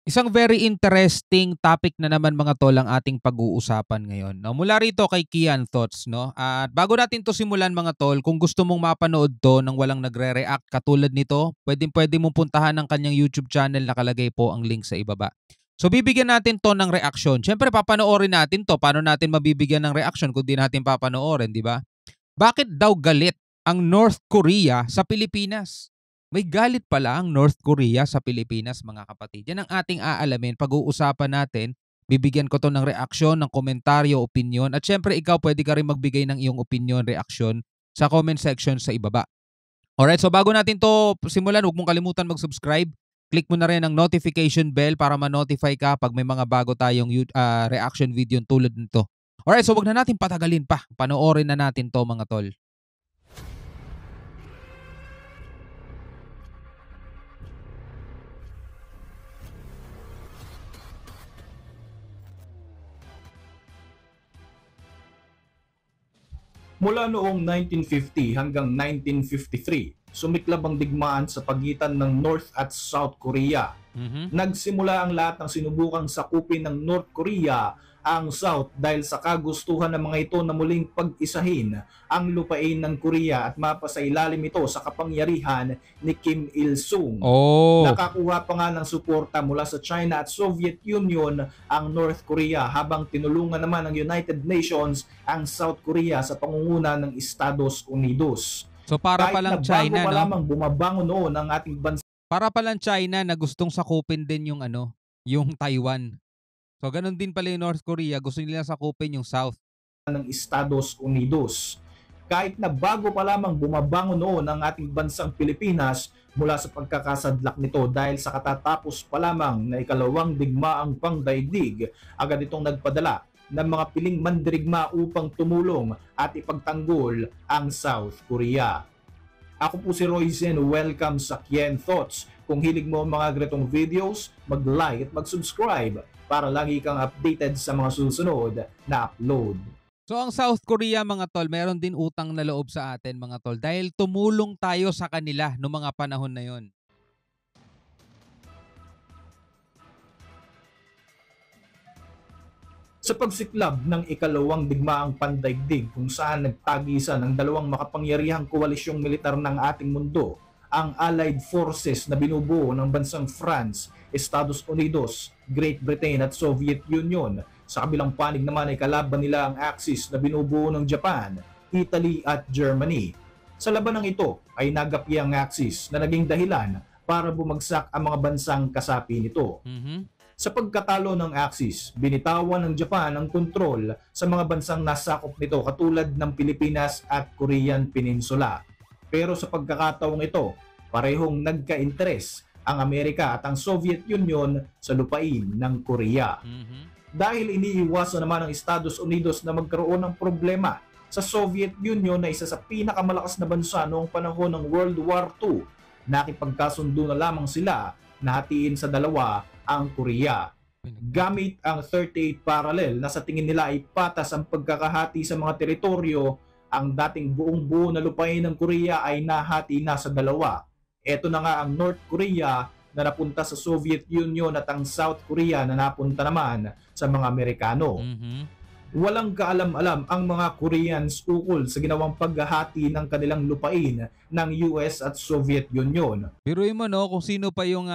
Isang very interesting topic na naman mga tol ang ating pag-uusapan ngayon. No, mula rito kay Kian Thoughts, no. At bago natin 'to simulan mga tol, kung gusto mong mapanood 'to nang walang nagre-react katulad nito, pwedeng-pwede mong puntahan ang kanyang YouTube channel, nakalagay po ang link sa ibaba. So bibigyan natin 'to ng reaksyon. Siyempre papanoorin natin 'to. Paano natin mabibigyan ng reaksyon kung di natin papanoorin, di ba? Bakit daw galit ang North Korea sa Pilipinas? May galit pala ang North Korea sa Pilipinas, mga kapatid. Yan ang ating aalamin. Pag-uusapan natin, bibigyan ko to ng reaksyon, ng komentaryo, opinion. At syempre ikaw pwede ka rin magbigay ng iyong opinion, reaksyon sa comment section sa ibaba. Alright, so bago natin to simulan, huwag mong kalimutan mag-subscribe. Click mo na rin ang notification bell para ma-notify ka pag may mga bago tayong reaction video tulad nito. Alright, so wag na natin patagalin pa. Panoorin na natin to mga tol. Mula noong 1950 hanggang 1953, sumiklab ang digmaan sa pagitan ng North at South Korea. Nagsimula ang lahat ng sinubukang sakupin ng North Korea ang South dahil sa kagustuhan ng mga ito na muling pag-isahin ang lupain ng Korea at mapasailalim ito sa kapangyarihan ni Kim Il-sung. Nakakuha pa nga ng suporta mula sa China at Soviet Union ang North Korea, habang tinulungan naman ng United Nations ang South Korea sa pangunguna ng Estados Unidos. So para palang China, bago pa lamang bumabangon noon ang ating bansa, para palang China na gustong sakupin din yung yung Taiwan. So ganun din pala yung North Korea, gusto nila sakupin yung South ng Estados Unidos. Kahit na bago pa lamang bumabangon noon ang ating bansang Pilipinas mula sa pagkakasadlak nito dahil sa katatapos pa lamang na ikalawang digmaang pangdaigdig, agad itong nagpadala ng mga piling mandirigma upang tumulong at ipagtanggol ang South Korea. Ako po si Royzen, welcome sa Kian Thoughts. Kung hilig mo ang mga ganitong videos, mag-like at mag-subscribe para lagi kang updated sa mga susunod na upload. So ang South Korea mga tol, meron din utang na loob sa atin mga tol dahil tumulong tayo sa kanila noong mga panahon na yon. Sa pagsiklab ng ikalawang digmaang pandaigdig kung saan nagtagisan ang dalawang makapangyarihang koalisyong militar ng ating mundo, ang Allied Forces na binubuo ng bansang France, Estados Unidos, Great Britain at Soviet Union. Sa kabilang panig naman ay kalaban nila ang Axis na binubuo ng Japan, Italy at Germany. Sa labanang ito ay nagapi ang Axis na naging dahilan para bumagsak ang mga bansang kasapi nito. Sa pagkatalo ng Axis, binitawan ng Japan ang kontrol sa mga bansang nasakop nito katulad ng Pilipinas at Korean Peninsula. Pero sa pagkakataong ito, parehong nagka-interes ang Amerika at ang Soviet Union sa lupain ng Korea. Dahil iniiwasan naman ng Estados Unidos na magkaroon ng problema sa Soviet Union na isa sa pinakamalakas na bansa noong panahon ng World War II, nakipagkasundo na lamang sila na hatiin sa dalawa ang Korea. Gamit ang 38 parallel na sa tingin nila ay patas ang pagkakahati sa mga teritoryo, ang dating buong-buo na lupain ng Korea ay nahati na sa dalawa. Ito na nga ang North Korea na napunta sa Soviet Union at ang South Korea na napunta naman sa mga Amerikano. Walang kaalam-alam ang mga Koreans ukol sa ginawang paghahati ng kanilang lupain ng US at Soviet Union. Biruin mo kung sino pa yung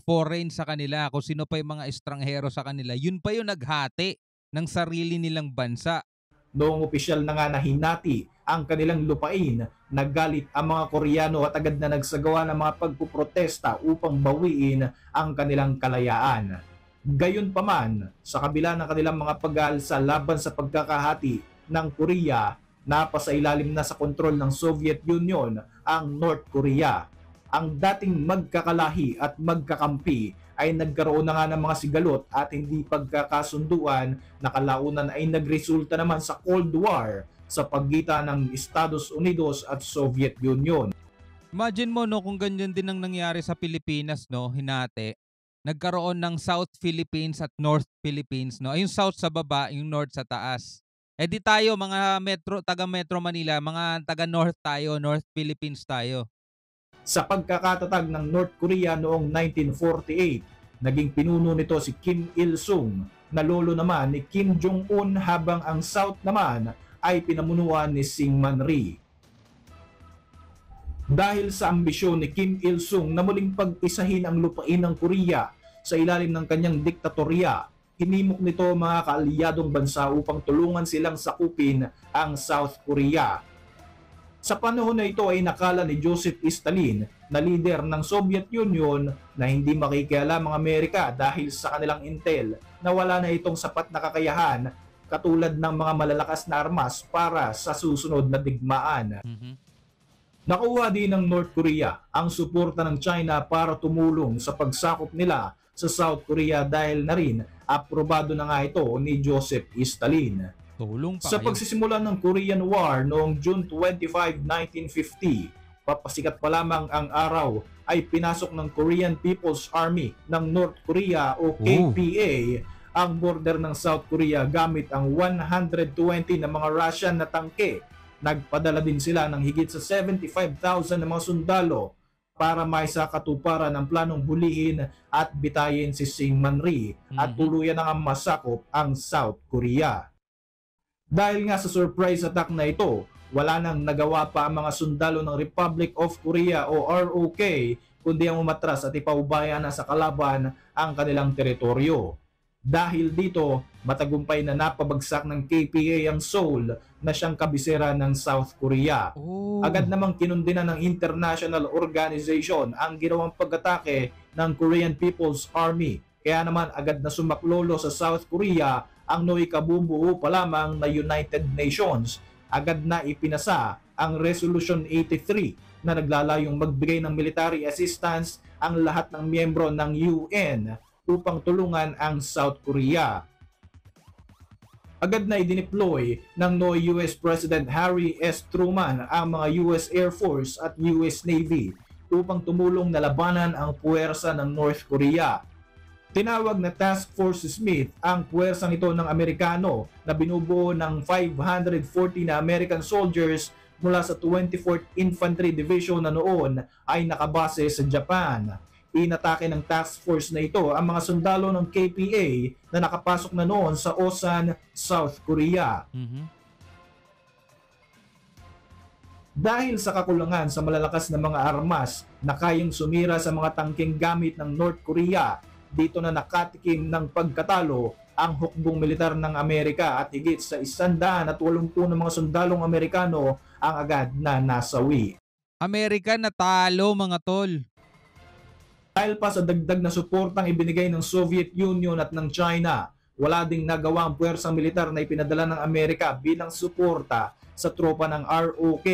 foreign sa kanila, kung sino pa yung mga estranghero sa kanila, yun pa yung naghati ng sarili nilang bansa. Noong opisyal na nga na hinati ang kanilang lupain, naggalit ang mga Koreano at agad na nagsagawa ng mga pagpuprotesta upang bawiin ang kanilang kalayaan. Gayunpaman, sa kabila ng kanilang mga pag-aalsa laban sa pagkakahati ng Korea, napasailalim na sa kontrol ng Soviet Union ang North Korea. Ang dating magkakalahi at magkakampi ay nagkaroon na nga ng mga sigalot at hindi pagkakasunduan na kalaunan ay nagresulta naman sa Cold War sa pagitan ng Estados Unidos at Soviet Union. Imagine mo kung ganyan din ang nangyari sa Pilipinas, hinati. Nagkaroon ng South Philippines at North Philippines, Yung South sa baba, yung North sa taas. Eh di tayo mga taga Metro Manila, mga taga North tayo, North Philippines tayo. Sa pagkakatatag ng North Korea noong 1948, Naging pinuno nito si Kim Il-sung na lolo naman ni Kim Jong-un, habang ang South naman ay pinamunuan ni Syngman Rhee. Dahil sa ambisyon ni Kim Il-sung na muling pag-isahin ang lupain ng Korea sa ilalim ng kanyang diktatorya, hinimok nito mga kaalyadong bansa upang tulungan silang sakupin ang South Korea. Sa panahon na ito ay nakala ni Joseph Stalin na leader ng Soviet Union na hindi makikialam ang Amerika dahil sa kanilang intel na wala na itong sapat na kakayahan katulad ng mga malalakas na armas para sa susunod na digmaan. Nakuha din ng North Korea ang suporta ng China para tumulong sa pagsakop nila sa South Korea dahil na rin aprobado na nga ito ni Joseph Stalin. Sa pagsisimula ng Korean War noong June 25, 1950, papasikat pa lamang ang araw ay pinasok ng Korean People's Army ng North Korea o KPA ang border ng South Korea gamit ang 120 na mga Russian na tangke. Nagpadala din sila ng higit sa 75,000 na mga sundalo para maisakatuparan ang planong hulihin at bitayin si Syngman Rhee at tuluyan ang masakop ang South Korea. Dahil nga sa surprise attack na ito, wala nang nagawa pa ang mga sundalo ng Republic of Korea o ROK kundi ang umatras at ipaubayan na sa kalaban ang kanilang teritoryo. Dahil dito, matagumpay na napabagsak ng KPA ang Seoul na siyang kabisera ng South Korea. Agad namang kinundina ng international organization ang ginawang pag-atake ng Korean People's Army. Kaya naman agad na sumaklolo sa South Korea ang noy kabumuo pa lamang na United Nations. Agad na ipinasa ang Resolution 83 na naglalayong magbigay ng military assistance ang lahat ng miyembro ng UN upang tulungan ang South Korea. Agad na idineploy ng noy US President Harry S. Truman ang mga US Air Force at US Navy upang tumulong na labanan ang puwersa ng North Korea. Tinawag na Task Force Smith ang puwersang ito ng Amerikano na binubuo ng 540 na American soldiers mula sa 24th Infantry Division na noon ay nakabase sa Japan. Inatake ng task force na ito ang mga sundalo ng KPA na nakapasok na noon sa Osan, South Korea. Dahil sa kakulangan sa malalakas na mga armas na kayang sumira sa mga tangkeng gamit ng North Korea, dito na nakatikim ng pagkatalo ang hukbong militar ng Amerika at higit sa 180 na mga sundalong Amerikano ang agad na nasawi. Amerika natalo mga tol. Dahil pa sa dagdag na suportang ibinigay ng Soviet Union at ng China, wala ding nagawa ang puwersang militar na ipinadala ng Amerika bilang suporta sa tropa ng ROK.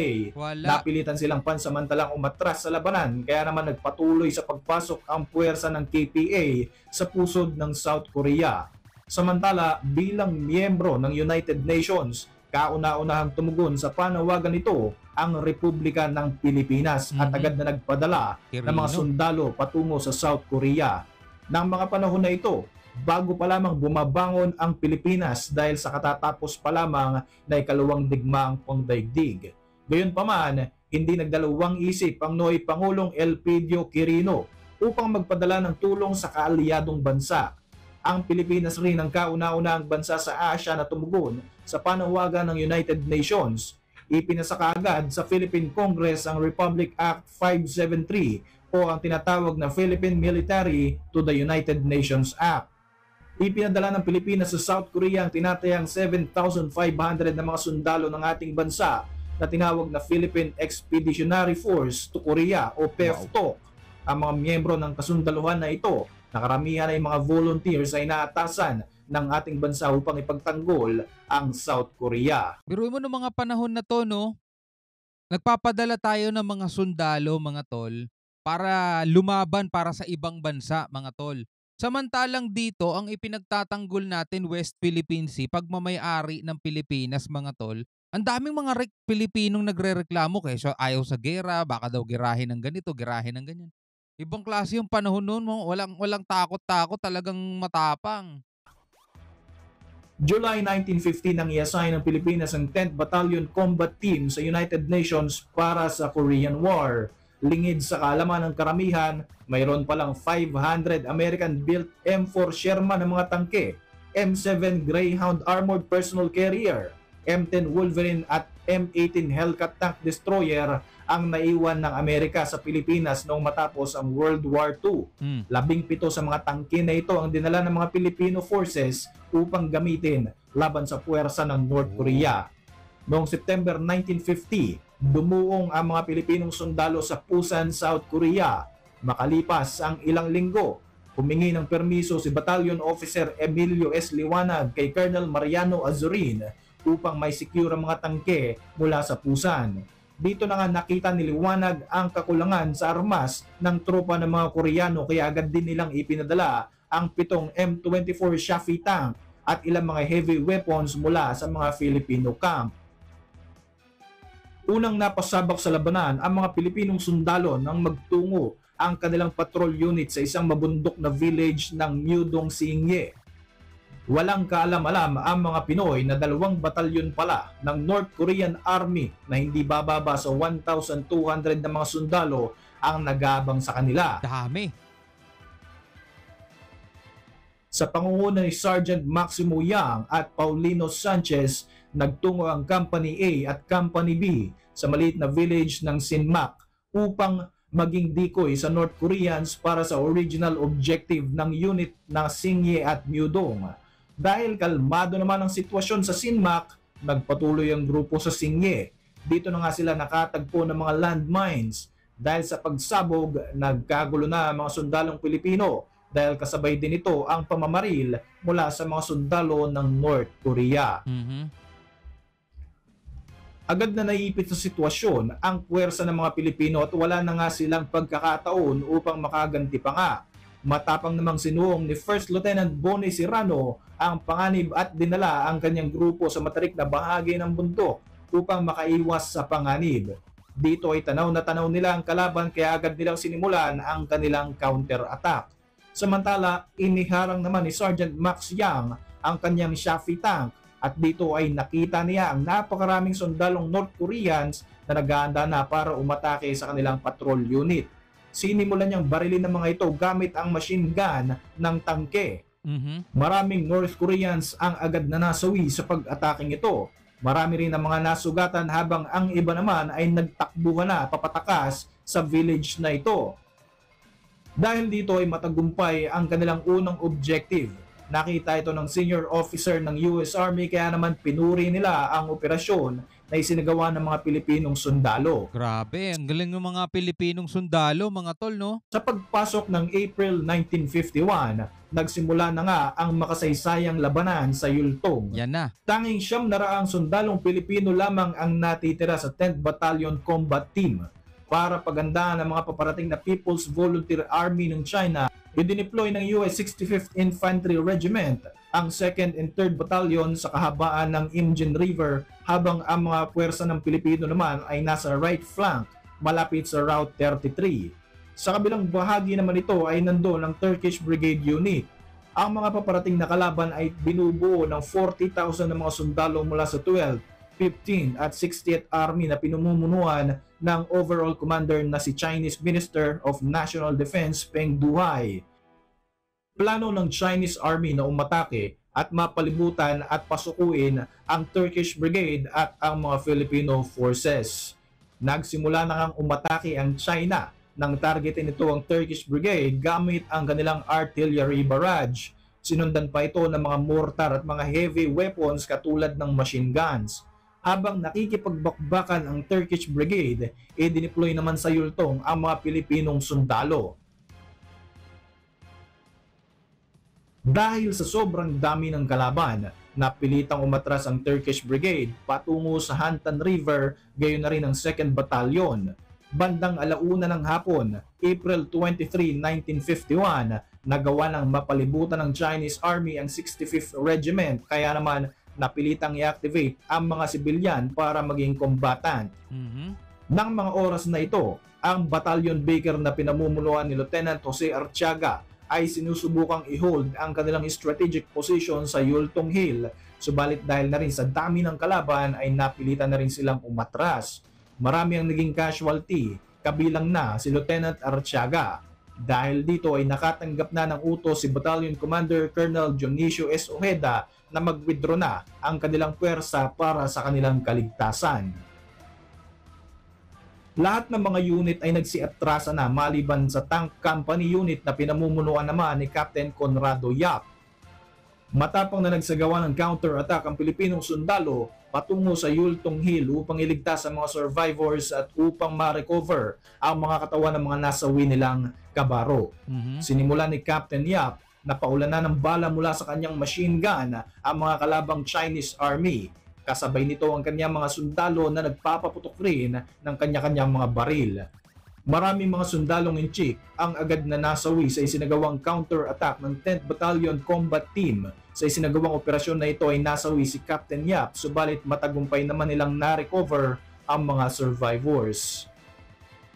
Napilitan silang pansamantalang umatras sa labanan kaya naman nagpatuloy sa pagpasok ang puwersa ng KPA sa pusod ng South Korea. Samantala, bilang miyembro ng United Nations, kauna-unahang tumugon sa panawagan nito ang Republika ng Pilipinas at agad na nagpadala ng mga sundalo patungo sa South Korea. Nang mga panahon na ito, bago pa lamang bumabangon ang Pilipinas dahil sa katatapos pa lamang na ikalawang digmaang pangdaigdig. Gayunpaman, hindi nagdalawang isip ang noy Pangulong Elpidio Quirino upang magpadala ng tulong sa kaalyadong bansa. Ang Pilipinas rin ang kauna-unahang bansa sa Asia na tumugon sa panawagan ng United Nations. Ipinasa kaagad sa Philippine Congress ang Republic Act 573 o ang tinatawag na Philippine Military to the United Nations Act. Ipinadala ng Pilipinas sa South Korea ang tinatayang 7,500 na mga sundalo ng ating bansa na tinawag na Philippine Expeditionary Force to Korea o PEFTOK. Ang mga miyembro ng kasundaluhan na ito na karamihan ay mga volunteers ay naatasan ng ating bansa upang ipagtanggol ang South Korea. Biruin mo ng mga panahon na to, no? Nagpapadala tayo ng mga sundalo, mga tol, para lumaban para sa ibang bansa, mga tol. Samantalang dito, ang ipinagtatanggol natin West Philippine Sea, pagmamay-ari ng Pilipinas, mga tol, ang daming mga Pilipinong nagrereklamo kasi ayaw sa gera, baka daw girahin ng ganito, girahin ng ganyan. Ibang klase yung panahon noon, walang takot-takot, talagang matapang. July 1950 nang i-assign ng Pilipinas ang 10th Battalion Combat Team sa United Nations para sa Korean War. Lingid sa kaalaman ng karamihan, mayroon palang 500 American-built M4 Sherman na mga tangke, M7 Greyhound Armored Personnel Carrier, M10 Wolverine at M18 Hellcat Tank Destroyer ang naiwan ng Amerika sa Pilipinas noong matapos ang World War II. 17 sa mga tangke na ito ang dinala ng mga Filipino forces upang gamitin laban sa puwersa ng North Korea. Noong September 1950, dumuong ang mga Pilipinong sundalo sa Busan, South Korea. Makalipas ang ilang linggo, humingi ng permiso si Battalion Officer Emilio S. Liwanag kay Colonel Mariano Azurin upang may secure ang mga tangke mula sa Busan. Dito na nga nakita ni Liwanag ang kakulangan sa armas ng tropa ng mga Koreano kaya agad din nilang ipinadala ang 7 M24 Shafi tank at ilang mga heavy weapons mula sa mga Filipino camp. Unang napasabak sa labanan ang mga Pilipinong sundalo nang magtungo ang kanilang patrol unit sa isang mabundok na village ng Myeodong Sinye. Walang kaalam-alam ang mga Pinoy na 2 batalyon pala ng North Korean Army na hindi bababa sa 1,200 na mga sundalo ang nag-aabang sa kanila. Dami. Sa pangunguna ni Sergeant Maximo Yang at Paulino Sanchez, nagtungo ang Company A at Company B sa maliit na village ng Sinmak upang maging decoy sa North Koreans para sa original objective ng unit na Sinye at Myeodong. Dahil kalmado naman ang sitwasyon sa Sinmak, nagpatuloy ang grupo sa Sinye. Dito na nga sila nakatagpo ng mga landmines. Dahil sa pagsabog, nagkagulo na ang mga sundalong Pilipino dahil kasabay din ito ang pamamaril mula sa mga sundalo ng North Korea. Agad na naiipit sa sitwasyon ang puwersa ng mga Pilipino at wala na nga silang pagkakataon upang makaganti pa nga. Matapang namang sinuong ni First Lieutenant Bonnie Serrano ang panganib at dinala ang kanyang grupo sa matarik na bahagi ng bundok upang makaiwas sa panganib. Dito ay tanaw na tanaw nila ang kalaban kaya agad nilang sinimulan ang kanilang counter-attack. Samantala, iniharang naman ni Sergeant Max Yang ang kanyang Shafi tank at dito ay nakita niya ang napakaraming sundalong North Koreans na nag-aanda na para umatake sa kanilang patrol unit. Sinimulan niyang barilin ng mga ito gamit ang machine gun ng tangke. Maraming North Koreans ang agad na nasawi sa pag-ataking ito. Marami rin ang mga nasugatan habang ang iba naman ay nagtakbuhan na papatakas sa village na ito. Dahil dito ay matagumpay ang kanilang unang objective. Nakita ito ng senior officer ng US Army kaya naman pinuri nila ang operasyon na isinagawa ng mga Pilipinong sundalo. Grabe, ang galing ng mga Pilipinong sundalo, mga tol, no? Sa pagpasok ng April 1951, nagsimula na nga ang makasaysayang labanan sa Yultong. Yan na. Tanging 700 sundalong Pilipino lamang ang natitira sa 10th Battalion Combat Team. Para pagandahan ng mga paparating na People's Volunteer Army ng China, i-deploy ng US 65th Infantry Regiment ang 2nd and 3rd Battalion sa kahabaan ng Imjin River habang ang mga puwersa ng Pilipino naman ay nasa right flank malapit sa Route 33. Sa kabilang bahagi naman ito ay nandoon ang Turkish Brigade Unit. Ang mga paparating na kalaban ay binubuo ng 40,000 na mga sundalo mula sa 12th, 15th at 60th Army na pinamumunuan ng overall commander na si Chinese Minister of National Defense Peng Duhai. Plano ng Chinese Army na umatake at mapalibutan at pasukuin ang Turkish Brigade at ang mga Filipino forces. Nagsimula na ngang umatake ang China nang targetin ito ang Turkish Brigade gamit ang kanilang artillery barrage. Sinundan pa ito ng mga mortar at mga heavy weapons katulad ng machine guns. Habang nakikipagbakbakan ang Turkish Brigade, i-deploy naman sa Yultong ang mga Pilipinong sundalo. Dahil sa sobrang dami ng kalaban, napilitang umatras ang Turkish Brigade patungo sa Hantan River, gayon na rin ang 2nd Battalion. Bandang 1:00 ng hapon, April 23, 1951, nagawa ng mapalibutan ng Chinese Army ang 65th Regiment kaya naman napilitang i-activate ang mga sibilyan para maging combatant. Nang mga oras na ito, ang Battalion Baker na pinamumunuan ni Lieutenant Jose Artiaga ay sinusubukang i-hold ang kanilang strategic position sa Yultong Hill. Subalit dahil na rin sa dami ng kalaban ay napilitan na rin silang umatras. Marami ang naging casualty kabilang na si Lieutenant Artiaga. Dahil dito ay nakatanggap na ng utos si Battalion Commander Colonel Dionisio S. Ojeda na mag-withdraw na ang kanilang puwersa para sa kanilang kaligtasan. Lahat ng mga unit ay nagsiatrasa na maliban sa tank company unit na pinamumunuan naman ni Captain Conrado Yap. Matapang na nagsagawa ng counter-attack ang Pilipinong sundalo patungo sa Yultong Hill upang iligtas ang mga survivors at upang ma-recover ang mga katawan ng mga nasawi nilang kabaro. Sinimula ni Captain Yap na paulanan ng bala mula sa kanyang machine gun ang mga kalabang Chinese Army. Kasabay nito ang kanyang mga sundalo na nagpapaputok rin ng kanya-kanyang mga baril. Maraming mga sundalong inchik ang agad na nasawi sa isinagawang counter-attack ng 10th Battalion Combat Team. Sa isinagawang operasyon na ito ay nasawi si Captain Yap, subalit matagumpay naman nilang na-recover ang mga survivors.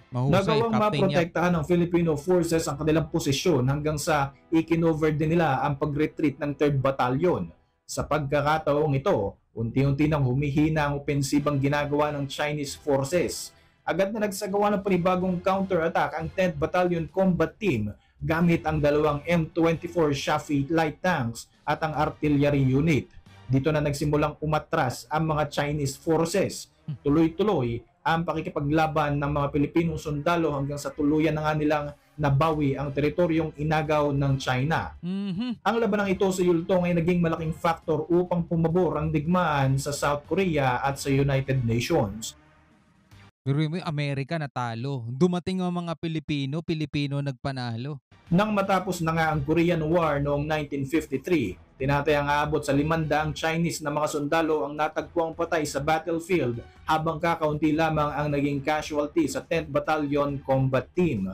Nagawang maprotektahan ng Filipino forces ang kanilang posisyon hanggang sa ikinover din nila ang pag-retreat ng 3rd Battalion. Sa pagkakataong ito, unti-unti nang humihina ang opensibang ginagawa ng Chinese forces. Agad na nagsagawa ng panibagong counter-attack ang 10th Battalion Combat Team gamit ang dalawang M24 Chaffee light tanks at ang artillery unit. Dito na nagsimulang umatras ang mga Chinese forces. Tuloy-tuloy ang pakikipaglaban ng mga Pilipinong sundalo hanggang sa tuluyan na nga nilang nabawi ang teritoryong inagaw ng China. Ang labanang ito sa Yultong ay naging malaking faktor upang pumabor ang digmaan sa South Korea at sa United Nations. Pero yung Amerika natalo. Dumating ang mga Pilipino nagpanalo. Nang matapos na nga ang Korean War noong 1953, tinatayang aabot sa 500 Chinese na mga sundalo ang natagpuang patay sa battlefield habang kakaunti lamang ang naging casualty sa 10th Battalion Combat Team.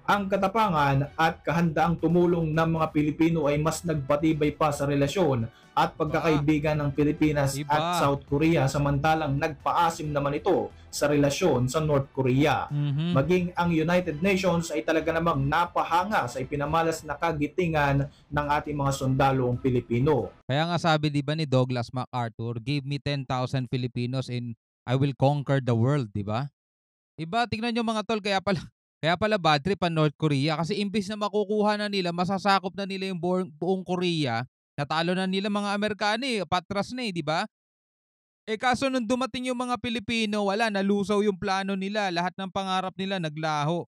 Ang katapangan at kahandaang tumulong ng mga Pilipino ay mas nagpatibay pa sa relasyon at pagkakaibigan ng Pilipinas at South Korea, samantalang nagpaasim naman ito sa relasyon sa North Korea. Maging ang United Nations ay talaga namang napahanga sa ipinamalas na kagitingan ng ating mga sundalong Pilipino. Kaya nga sabi di ba ni Douglas MacArthur, give me 10,000 Filipinos and I will conquer the world, di ba? Iba, tingnan nyo mga tol, kaya pala bad trip ang North Korea kasi imbis na makukuha na nila, masasakop na nila yung buong Korea, natalo na nila mga Amerikano patras na di ba? Kaso nung dumating yung mga Pilipino, wala, nalusaw yung plano nila, lahat ng pangarap nila naglaho.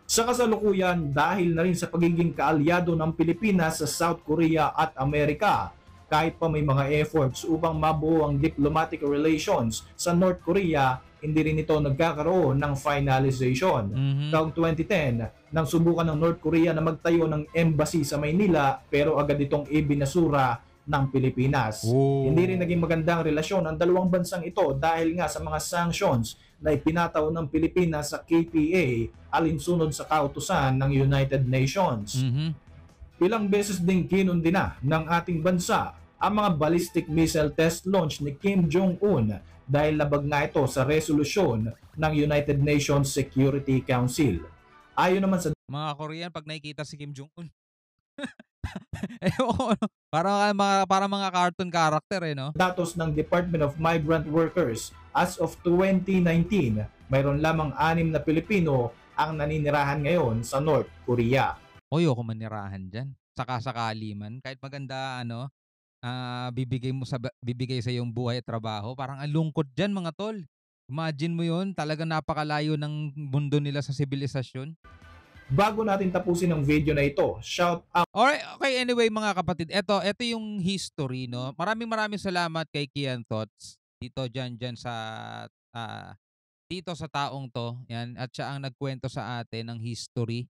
Sa kasalukuyan, dahil na rin sa pagiging kaalyado ng Pilipinas sa South Korea at Amerika, kahit pa may mga efforts upang mabuo ang diplomatic relations sa North Korea, hindi rin ito nagkakaroon ng finalization. Taong 2010, nang subukan ng North Korea na magtayo ng embassy sa Maynila pero agad itong ibinasura ng Pilipinas. Hindi rin naging magandang relasyon ang dalawang bansang ito dahil nga sa mga sanctions na ipinataw ng Pilipinas sa KPA alinsunod sa kautusan ng United Nations. Ilang beses ding kinundi na ng ating bansa ang mga ballistic missile test launch ni Kim Jong-un dahil labag nga ito sa resolusyon ng United Nations Security Council. Ayon naman sa mga Korean, pag nakikita si Kim Jong-un, para mga cartoon character no? Datos ng Department of Migrant Workers, as of 2019, mayroon lamang 6 na Pilipino ang naninirahan ngayon sa North Korea. Ako manirahan dyan. Saka-sakali man. Kahit maganda, bibigay sa yung buhay at trabaho. Parang ang lungkot dyan, mga tol. Imagine mo yun, talagang napakalayo ng mundo nila sa sibilisasyon. Bago natin tapusin ang video na ito, shout out. Alright, okay, anyway mga kapatid, ito yung history, no? Maraming salamat kay Kian Thoughts dito dyan sa dito sa taong to. Yan, at siya ang nagkwento sa atin ng history.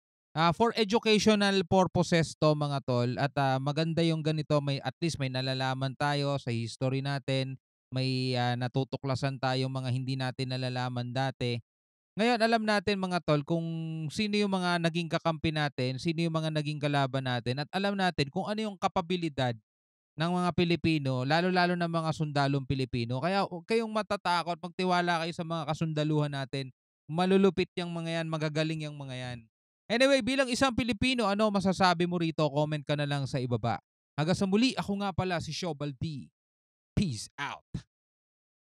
For educational purposes to mga tol, at maganda yung ganito, at least may nalalaman tayo sa history natin, may natutuklasan tayo mga hindi natin nalalaman dati. Ngayon alam natin mga tol kung sino yung mga naging kakampi natin, sino yung mga naging kalaban natin, at alam natin kung ano yung kapabilidad ng mga Pilipino, lalo-lalo ng mga sundalong Pilipino. Kaya huwag kayong matatakot, magtiwala kayo sa mga kasundaluhan natin. Malulupit yung mga yan, magagaling yung mga yan. Anyway, bilang isang Pilipino, ano masasabi mo rito? Comment ka na lang sa ibaba. Hanggang sa muli, ako nga pala si Shobal D. Peace out.